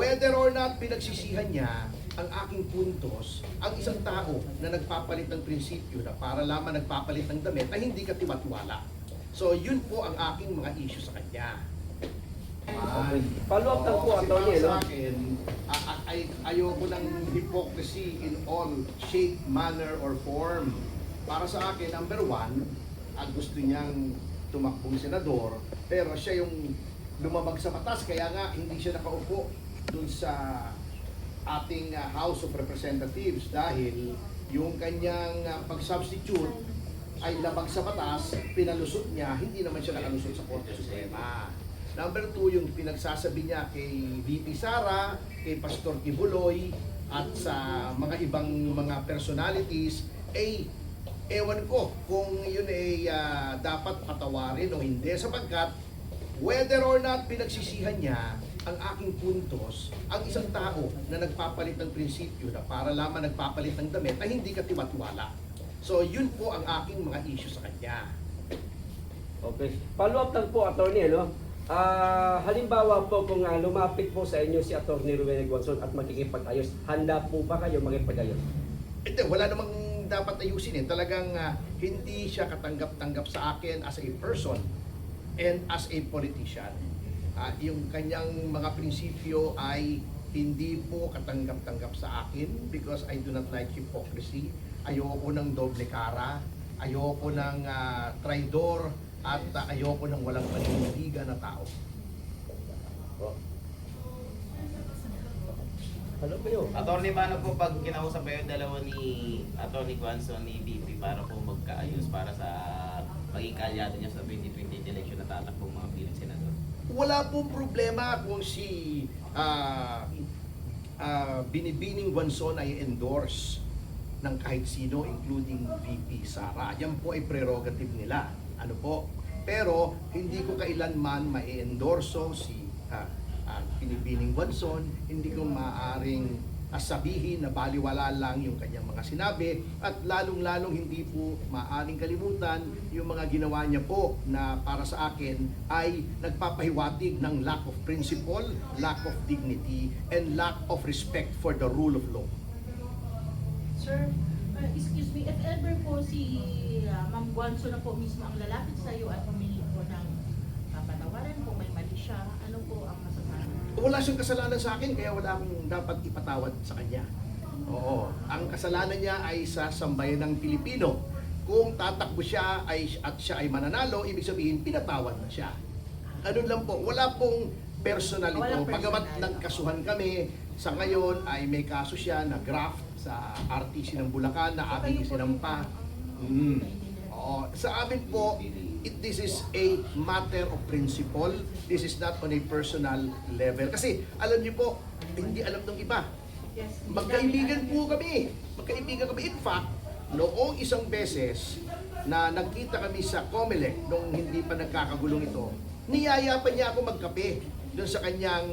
whether or not pinagsisihan niya ang aking puntos, ang isang tao na nagpapalit ng prinsipyo na para lamang nagpapalit ng damit ay hindi ka tiwatiwala. So yun po ang aking mga issue sa kanya. Okay. Follow up lang po, Kasi Atty. para sa akin, ayoko ng hypocrisy in all shape, manner, or form. Para sa akin, number one, gusto niyang tumakbong senador, pero siya yung lumabag sa batas, kaya nga hindi siya nakaupo dun sa ating House of Representatives dahil yung kanyang pag-substitute ay labag sa batas, pinalusot niya, hindi naman siya nakalusot sa Korte Suprema. Number two, yung pinagsasabi niya kay VP Sara, kay Pastor Kibuloy, at sa mga ibang mga personalities, ewan ko kung yun ay dapat patawarin o hindi, sapagkat whether or not pinagsisihan niya ang aking puntos, ang isang tao na nagpapalit ng prinsipyo na para lamang nagpapalit ng damit ay hindi ka tiwatiwala. So yun po ang aking mga issue sa kanya. Okay. Follow up lang po, Atty. Halimbawa po kung lumapit po sa inyo si Atty. Ruel Guanzon at makikipag-ayos, handa po ba kayo makipag-ayos? Ito, wala namang dapat ayusin eh. Talagang hindi siya katanggap-tanggap sa akin as a person and as a politician. Yung kanyang mga prinsipyo ay hindi po katanggap-tanggap sa akin because I do not like hypocrisy. Ayoko ng doble cara, ayoko ng traidor, at ayoko ng walang paninindigan na tao. Hello kayo. Attorney, paano po pag kinausap kayo dalawa ni Attorney Guanzon ni VP para po magkaayos para sa maging kalyado niya sa 2028 election na tatakbong mga piling senador? Wala pong problema kung si Binibining Guanzon ay endorse ng kahit sino, including VP Sara. Yan po ay prerogative nila. Ano po? Pero hindi ko kailanman mai-endorso si Binibining Guanzon, hindi ko maaaring sabihin na baliwala lang yung kanyang mga sinabi, at lalong-lalong hindi po maaaring kalimutan yung mga ginawa niya po na para sa akin ay nagpapahiwatig ng lack of principle, lack of dignity, and lack of respect for the rule of law. Sir, excuse me, if ever po si Ma'am Guanzon na po mismo ang lalapit sa iyo at humingi po ng patawaran kung may mali siya, ano po ang masasabi? Wala siyang kasalanan sa akin, kaya wala akong dapat ipatawad sa kanya. Oo, ang kasalanan niya ay sa sambayan ng Pilipino. Kung tatakbo siya at siya ay mananalo, ibig sabihin pinatawad na siya. Ano lang po, wala pong personal ito. Walang Pagamat personal. nagkasuhan kami, sa ngayon ay may kaso siya na graft sa RTC ng Bulacan na ating isinampa. Oo. Sa amin po, this is a matter of principle. This is not on a personal level. Kasi alam niyo po, hindi alam ng iba. Yes, Magkaibigan po kami. Magkaibigan kami. In fact, noong isang beses na nagkita kami sa COMELEC nung hindi pa nagkakagulong ito, niyaya pa niya ako magkape doon sa kanyang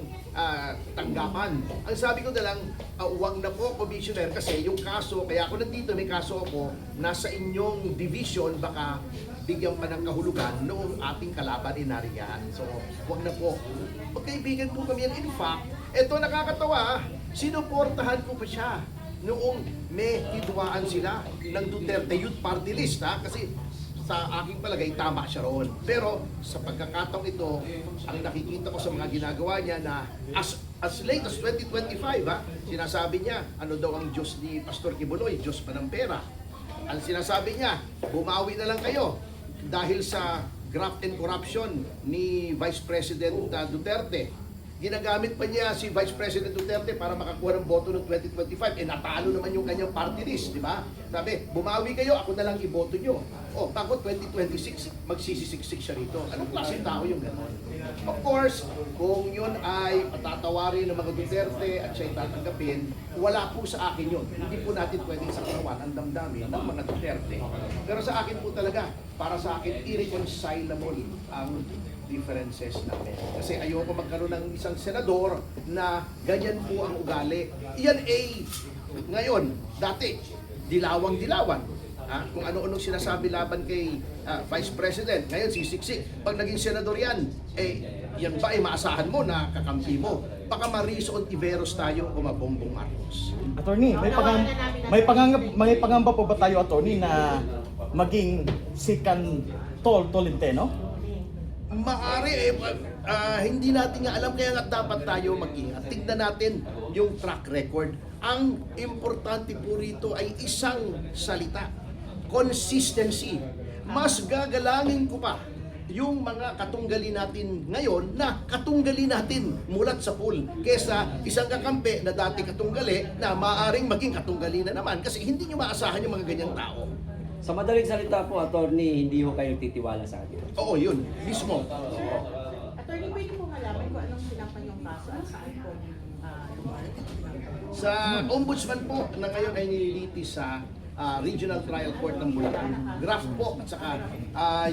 tanggapan. Ang sabi ko na lang, huwag na po, Commissioner, kasi yung kaso, kaya ako nandito, may kaso ako, nasa inyong division, baka bigyan pa ng kahulugan noong ating kalaban ay nariyan. So, huwag na po. Magkaibigan po kami yan. In fact, eto nakakatawa, sinuportahan ko pa siya noong may hidwaan sila ng Duterte Youth Party List, kasi sa aking palagay, tama siya roon. Pero sa pagkakataong ito, ang nakikita ko sa mga ginagawa niya na as late as 2025, sinasabi niya, ano daw ang Diyos ni Pastor Kibuloy, Diyos pa ng pera. Ang sinasabi niya, bumawi na lang kayo dahil sa graft and corruption ni Vice President Duterte. Ginagamit pa niya si Vice President Duterte para makakuha ng boto noong 2025. Natalo naman yung kanyang party list, di ba? Sabi, bumawi kayo, ako na lang iboto nyo. Bago 2026, magsisisiksik siya rito. Anong klaseng tao yung gano'n? Of course, kung yun ay patatawarin ng mga Duterte at siya'y tatanggapin, wala po sa akin yun. Hindi po natin pwedeng saklawan ang damdamin ng mga Duterte. Pero sa akin po talaga, para sa akin, irreconcilable ang differences namin. Kasi ayoko magkaroon ng isang senador na ganyan po ang ugali. Iyan ngayon, dati, dilawang-dilawan. Kung ano-anong sinasabi laban kay Vice President, ngayon sisiksik. Pag naging senador yan, yan ba ay maasahan mo na kakampi mo? baka Maris Ontiveros tayo o Mabongbong Marcos. Attorney, may pangamba po ba tayo, attorney, na maging second Tolentino? Maari hindi natin nga alam, kaya nga dapat tayo mag-ingat. Tignan natin yung track record. Ang importante po rito ay isang salita, consistency. Mas gagalangin ko pa yung mga katunggali natin ngayon na katunggali natin mulat sa pool kesa isang kakampi na dati katunggali na maaring maging katunggali na naman kasi hindi nyo maasahan yung mga ganyang tao. Sa madaling salita po, attorney, hindi ho kayo titiwala sa akin. Oo, yun. Mismo. Attorney, pwede po malaman kung anong sinapan yung kaso at saan po lugar? Sa ombudsman po na ngayon ay nililitis sa Regional Trial Court ng Bulacan. Draft po at saka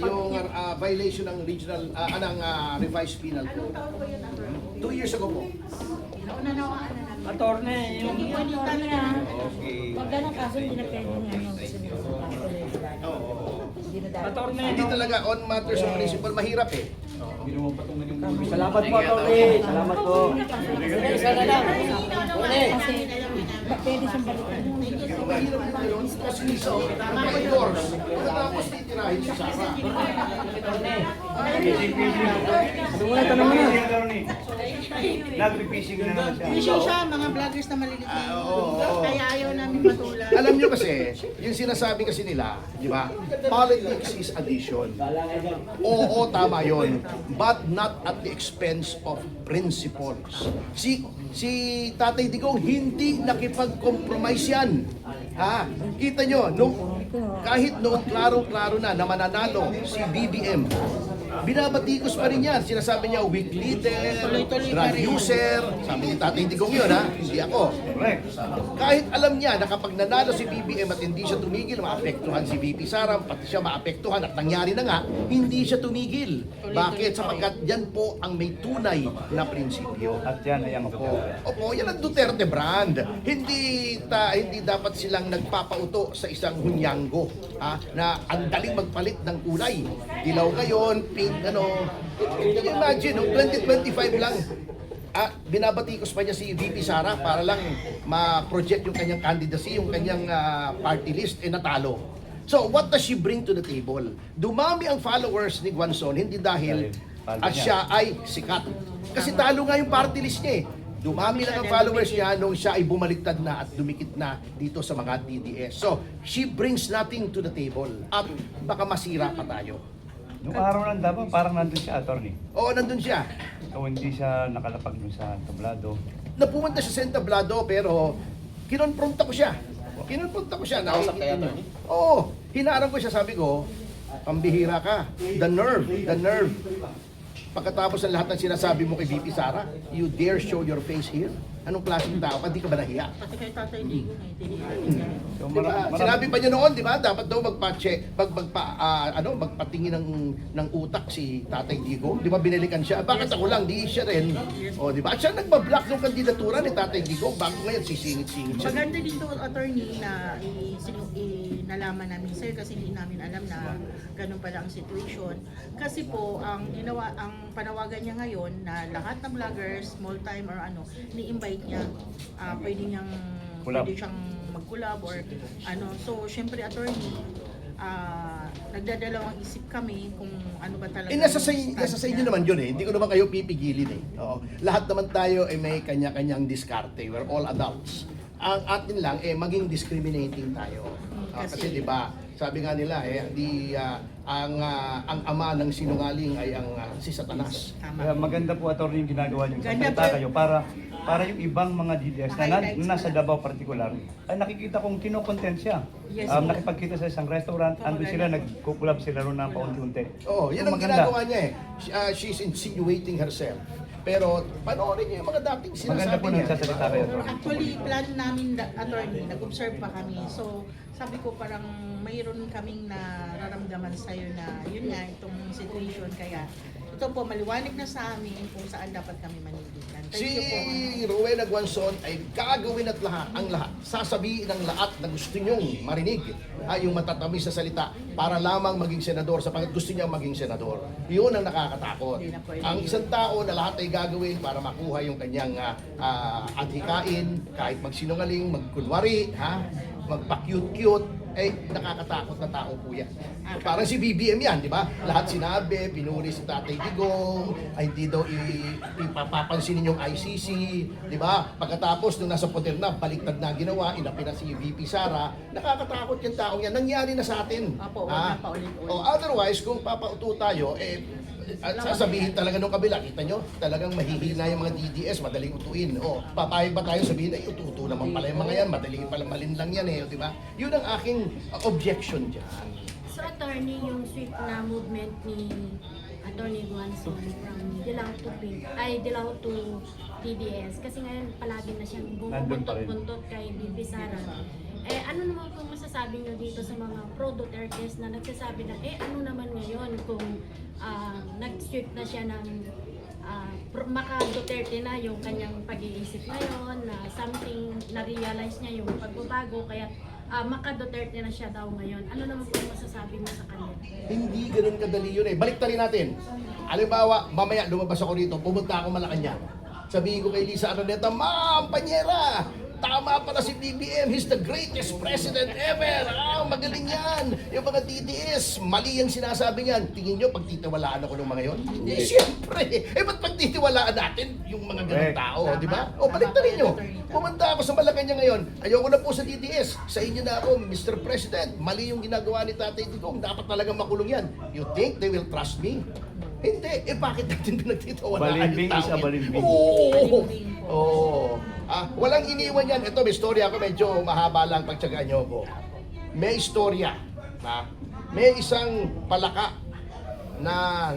yung violation ng regional ng revised penal Anong code. taon po yun, attorney? 2 years ago po. Nauna-nawaan na namin. Attorney, yung Hindi pwede talaga. pag ganang kaso, hindi na pwede nga ano, sinunod ng kaso na hindi na dapat. attorney, Hindi talaga on matters of principle mahirap eh. Salamat po, attorney. Salamat po. isa na lang. Kasi, Pwede siyang balikan. Mahirap din yun kasi isa nag-endorse. Tapos titirahin si Sara. Ano muna, tanong mo na. Nag-fishing na naman siya. Fishing siya, mga vloggers na maliliit. oo. Kaya ayaw namin matulan. Alam nyo kasi, yung sinasabi kasi nila, di ba? Politics is addition. Oo, tama yon, but not at the expense of principles. Si Tatay Digong hindi nakipag-compromise yan. Ha? Kita nyo, kahit noong klarong-klaro na mananalo si BBM, binabatikos pa rin yan. Sinasabi niya, weak leader, drug user. Sabi ni Tatay Digong yun, ha? Hindi ako. Kahit alam niya na kapag nanalo si BBM at hindi siya tumigil, maapektuhan si VP Sara, pati siya maapektuhan at nangyari na nga, hindi siya tumigil. Bakit? Sapagkat yan po ang may tunay na prinsipyo. At yan ay ang po. Opo, yan ang Duterte brand. Hindi dapat silang nagpapauto sa isang hunyanggo na ang daling magpalit ng kulay. Dilaw ngayon, pink, ano. Can you imagine, 2025 lang, binabatikos pa niya si VP Sara para lang ma-project yung kanyang candidacy, yung kanyang party list, natalo. So, what does she bring to the table? Dumami ang followers ni Guanzon, hindi dahil siya ay sikat. Kasi talo nga yung party list niya eh. Dumami lang ang followers niya nung siya ay bumaliktad na at dumikit na dito sa mga DDS. So, she brings nothing to the table at baka masira pa tayo. Nung araw lang dapat, parang nandun siya, attorney. Oo, nandun siya. So hindi siya nakalapag dun sa tablado. Napumunta siya sa entablado pero kinonfronta ko siya. Kinonfronta ko siya. Nakausap kay attorney? Oo, hinarang ko siya, sabi ko, pambihira ka. The nerve, the nerve. Pagkatapos ng lahat ng sinasabi mo kay VP Sara, you dare show your face here? Anong klaseng tao ka? Di ka ba nahiya? Pati kay Tatay Digong eh, tinihiya. So, Diba? Sinabi pa niya noon, di ba? Dapat daw magpatingin ng utak si Tatay Digong. Di ba binalikan siya? Bakit ako lang? Di siya rin. O, di ba? At siya nagbablock ng kandidatura ni Tatay Digong bago ngayon sisingit-singit siya. Maganda dito, attorney, na nalaman namin sir kasi hindi namin alam na ganun pala ang situation. Kasi po, ang panawagan niya ngayon na lahat ng vloggers, small time or ano, ni-invite niya, pwede siyang mag-collab or ano. So, syempre, attorney, nagdadalawang isip kami kung ano ba talaga. Nasa sa inyo naman yun eh. Hindi ko naman kayo pipigilin eh. Oo. Lahat naman tayo ay may kanya-kanyang diskarte. We're all adults. Ang atin lang maging discriminating tayo. Kasi 'di ba, sabi nga nila ang ama ng sinungaling ay si Satanas. Kaya maganda po, attorney, yung ginagawa niyo. Ganda Magsalita po. kayo para yung ibang mga DDS na nasa Davao particular, ay nakikita kong kinokontent siya. Yes. Nakipagkita sa isang restaurant, andun sila, nagkukulab sila ron ng paunti-unti. Oh, yan ang ginagawa niya eh. She's insinuating herself. Pero panoorin niyo yung mga dating Maganda po sinasabi niya. nagsasalita kayo, attorney. Actually, plan namin, attorney, nag-observe pa kami. So, sabi ko parang mayroon kaming nararamdaman sa'yo na yun nga, itong situation. Kaya ito po, maliwanag na sa amin kung saan dapat kami manindigan. Si Thank you po. Rowena Guanzon ay gagawin at ang lahat, sasabihin ang lahat na gusto niyong marinig, yung matatamis na salita para lamang maging senador sapagkat gusto niyang maging senador. Yun ang nakakatakot. Hindi na pwede Ang yun. isang tao na lahat ay gagawin para makuha yung kanyang adhikain, kahit magsinungaling, magkunwari, magpa-cute-cute, nakakatakot na tao po yan. Parang si BBM yan, di ba? Lahat sinabi, pinuri si Tatay Digong, ay hindi daw ipapapansinin yung ICC, di ba? Pagkatapos nung nasa poder na, baliktad na ginawa, inapi na si VP Sara, nakakatakot yung taong yan. Nangyari na sa atin. Opo, huwag na paulit-ulit. O otherwise, kung papauto tayo, at sasabihin talaga nung kabila, kita nyo, talagang mahihina yung mga DDS, madaling utuin. O, papayag ba tayo sabihin, ay ututo naman pala yung mga yan, madaling pala malinlang yan di ba? Yun ang aking objection dyan. So, attorney, yung swift na movement ni Attorney Guanzon from Dilao to TDS. Kasi ngayon, palagi na siyang Nandun pa rin. bumubuntot-buntot kay Bibi Sara. Ano naman kung masasabi nyo dito sa mga pro-Dutertes na nagsasabi na, ano naman ngayon kung nag-swift na siya ng maka-Duterte na yung kanyang pag-iisip ngayon, na something na-realize niya yung pagbabago, kaya maka-Duterte na siya daw ngayon. Ano naman po yung masasabi mo sa kanya? Hindi ganun kadali yun Baliktarin natin. Halimbawa, mamaya lumabas ako rito, pumunta ako Malacanang. Sabihin ko kay Lisa Araneta, Ma'am, Panyera, tama pala si BBM, he's the greatest president ever. Magaling yan. Yung mga DDS, mali yung sinasabi niyan. Tingin nyo, pagtitiwalaan ako ng mga yon? Hindi. Siyempre. Ba't pagtitiwalaan natin yung mga ganang Correct. tao, di ba? Tama. O, baliktarin nyo. Tama po yan, Atty. Pumunta ako sa Malacanang ngayon. Ayoko na po sa DDS. Sa inyo na ako, Mr. President. Mali yung ginagawa ni Tatay Digong. Dapat talagang makulong yan. You think they will trust me? Hindi. Bakit natin pinagtitiwalaan Balimbing yung tao is a yan? balimbing. Oo. Balimbing po. Oo. Walang iniwan yan. Ito, may istorya ako. Medyo mahaba lang pagtsagaan nyo ko. May istorya. May isang palaka na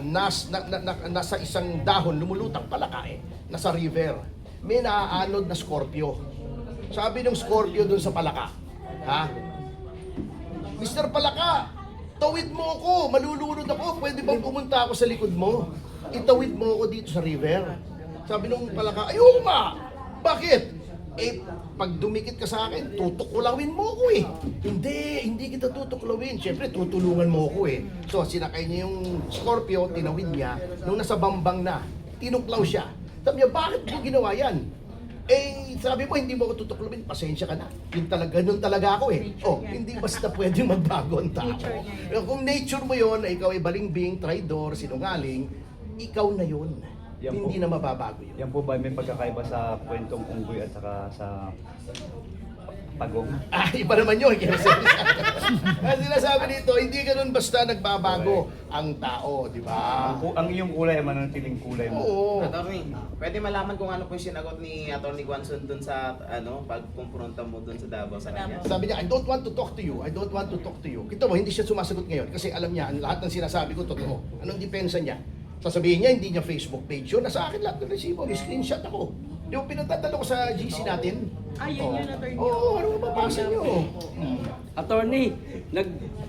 nasa isang dahon, lumulutang palaka nasa river. May naaanod na Scorpio. Sabi ng Scorpio dun sa palaka, Mr. Palaka, tawid mo ako, malulunod ako, pwede bang pumunta ako sa likod mo? Itawid mo ako dito sa river. Sabi nung palaka, ayoko nga! Bakit? Pag dumikit ka sa akin, tutukulawin mo ako Hindi kita tutukulawin. Siyempre, tutulungan mo ako So, sinakay niya yung Scorpio, tinawid niya. Nung nasa bambang na, tinuklaw siya. Sabi niya, bakit mo ginawa yan? Sabi mo, hindi mo ako tutuklawin, pasensya ka na. Ganun talaga ako hindi basta pwede magbago ang tao. Nature niya Kung nature mo yon, ikaw ay balimbing, traidor, sinungaling, ikaw na yon. Yan Hindi po. na mababago yun. Yan po ba may pagkakaiba sa kwentong unggoy at saka sa pagong? Iba naman yun. Ang sinasabi dito, hindi ganun basta nagbabago ang tao, di ba? Ang iyong kulay ay mananatiling kulay mo. Oo. Attorney, pwede malaman kung ano po yung sinagot ni Attorney Guanzon dun sa pagkumpronta mo dun sa Davao sa kanya? Sabi niya, I don't want to talk to you. I don't want to talk to you. Kita mo, hindi siya sumasagot ngayon kasi alam niya, ang lahat ng sinasabi ko, totoo. Anong depensa niya? Sasabihin niya, hindi niya Facebook page yun. Nasa akin lahat ng resibo. May screenshot ako. Yung pinagtatalo ko sa GC natin. Yun, Atty. Oo, ano mapapasa niyo? Attorney,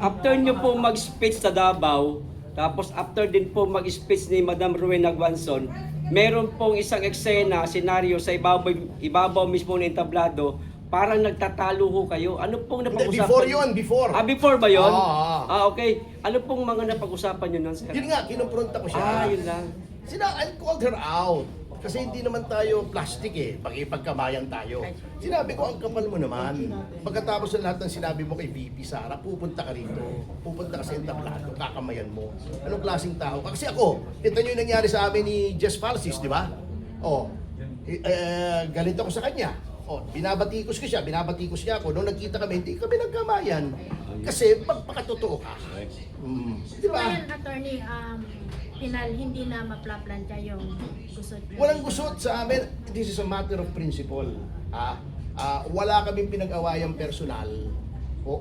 after nyo po mag-speech sa Davao, tapos after din po mag-speech ni Madam Rowena Guanzon, meron pong isang eksena, senaryo sa ibabaw mismo ng entablado, parang nagtatalo ho kayo. Ano pong napag-usapan? Before yun, before. Before ba yun? Oo. Okay. Ano pong mga napag-usapan nyo nun, sir? Yun nga, kinumpronta ko siya. Yun lang. I called her out. Kasi hindi naman tayo plastic Pag-ipagkamayan tayo. Sinabi ko, ang kapal mo naman. Pagkatapos ng lahat ng sinabi mo kay VP Sara, pupunta ka rito. Pupunta ka sa entablado, kakamayan mo. Anong klaseng tao? Kasi ako, ito yung nangyari sa amin ni Jess Falsis, di ba? Galit ako sa kanya. Binabatikos ko siya, binabatikos niya ako. Nung nagkita kami, hindi kami nagkamayan. Kasi magpakatotoo ka. Di So, ba? ngayon, attorney, hindi na maplaplantya yung gusot niyo. Walang gusot sa amin. This is a matter of principle. Wala kaming pinag-awayang personal.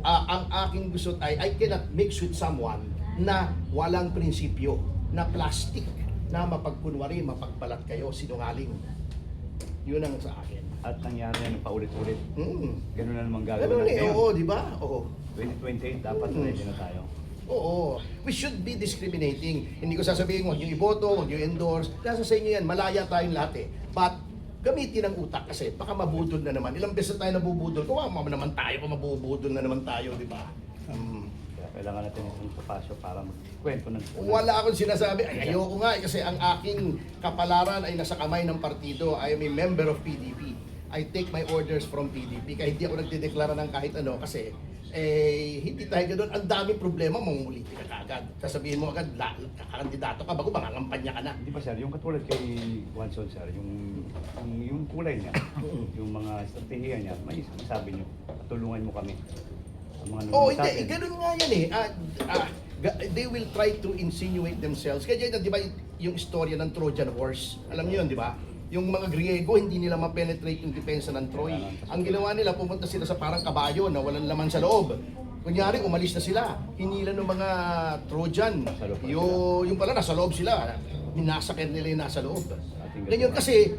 Ang aking gusot ay I cannot mix with someone na walang prinsipyo, na plastic, na mapagkunwari, mapagbalat kayo, sinungaling. Yun ang sa akin. At nangyari yan paulit-ulit. Ganun na naman Ganun gagawin natin ngayon. oo, di ba? Oo. 2028 dapat ready na tayo. Oo. We should be discriminating. Hindi ko sasabihin, huwag niyo iboto, huwag niyo endorse. Nasa sa inyo yan, malaya tayong lahat eh. But, gamitin ang utak kasi baka mabudol na naman. Ilang beses tayo nabubudol. Kawawa naman tayo kung mabubudol na naman tayo, di ba? Kaya kailangan natin itong kapasyo para magkwento ng Wala akong sinasabi. Ay, ayoko nga eh, kasi ang aking kapalaran ay nasa kamay ng partido. I am a member of PDP. I take my orders from PDP. Kaya hindi ako nagdedeklara ng kahit ano kasi hindi tayo ganoon. Ang daming problema, mamumuliti ka agad. Sasabihin mo agad, kakakandidato ka, bago mangangampanya ka na. Hindi ba sir, yung katulad kay Wanson sir, yung kulay niya, yung mga estratehiya niya, may sabi niyo, tulungan mo kami. Ang mga Oo, nanonood sa hindi. atin. Ganun nga yan eh. They will try to insinuate themselves. Kaya di ba yung istorya ng Trojan horse? Alam niyo yun, di ba? Yung mga Griego, hindi nila ma-penetrate yung depensa ng Troy. Ang ginawa nila, pumunta sila sa parang kabayo na walang laman sa loob. Kunyari, umalis na sila. Hinila ng mga Trojan. Yung pala, nasa loob sila. Minasakit nila yung nasa loob. Ganyan kasi,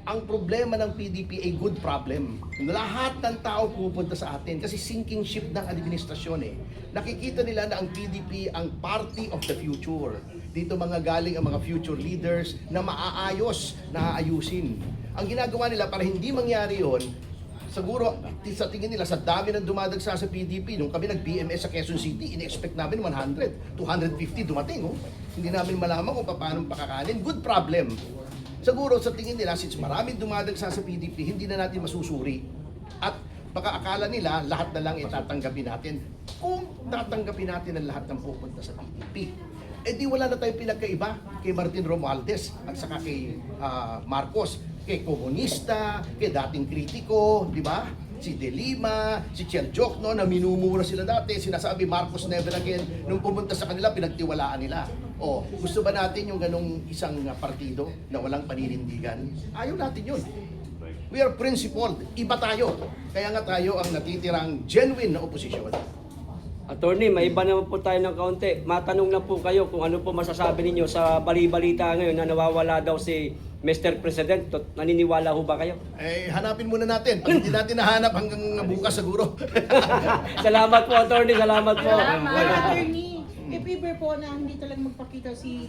ang problema ng PDP ay good problem. Lahat ng tao pupunta sa atin kasi sinking ship ng administrasyon eh. Nakikita nila na ang PDP ang party of the future. Dito mga galing ang mga future leaders na maaayos, na aayusin. Ang ginagawa nila para hindi mangyari yon, siguro sa tingin nila sa dami ng dumadagsa sa PDP, nung kami nag-BMS sa Quezon City, in-expect namin 100, 250 dumating. Oh. Hindi namin malaman kung paano pakakanin. Good problem. Siguro sa tingin nila, since maraming dumadagsa sa PDP, hindi na natin masusuri. At baka akala nila, lahat na lang itatanggapin natin. Kung tatanggapin natin ang lahat ng pupunta sa PDP, di wala na tayong pinagkaiba kay Martin Romualdez at saka kay Marcos, kay komunista, kay dating kritiko, di ba? Si De Lima, si Chiel Jokno, na minumura sila dati, sinasabi Marcos never again. Nung pumunta sa kanila, pinagtiwalaan nila. O, gusto ba natin yung ganong isang partido na walang paninindigan? Ayaw natin yun. We are principled. Iba tayo. Kaya nga tayo ang natitirang genuine na oposisyon. Attorney, may iba naman po tayo ng kaunti. Matanong lang po kayo kung ano po masasabi ninyo sa bali-balita ngayon na nawawala daw si Mr. President. Naniniwala ho ba kayo? Hanapin muna natin. Pag hindi natin nahanap hanggang bukas siguro. Salamat po, Attorney. Salamat po. Attorney, if ever po na hindi talaga magpakita si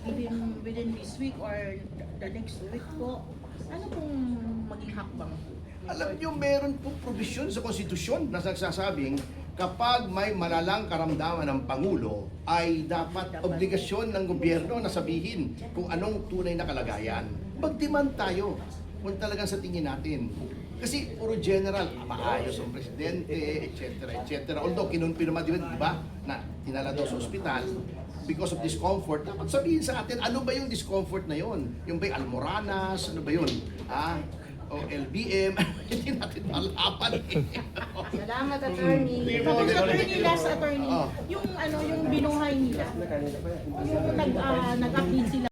within this week or the next week po, ano pong maging hakbang? Alam nyo, meron po provision sa konstitusyon na nagsasabing kapag may malalang karamdaman ng Pangulo, ay dapat obligasyon ng gobyerno na sabihin kung anong tunay na kalagayan. Mag-demand tayo kung talagang sa tingin natin. Kasi puro general, maayos ang presidente, etc. etc. Although kinunpi naman di ba, na tinala daw sa ospital because of discomfort, dapat sabihin sa atin, ano ba yung discomfort na yon? Yung ba'y almoranas? Ano ba yun? O LBM? Hindi natin malaman eh. Salamat, attorney. Tapos attorney, last attorney, Oh. yung binuhay nila, yung nag-update sila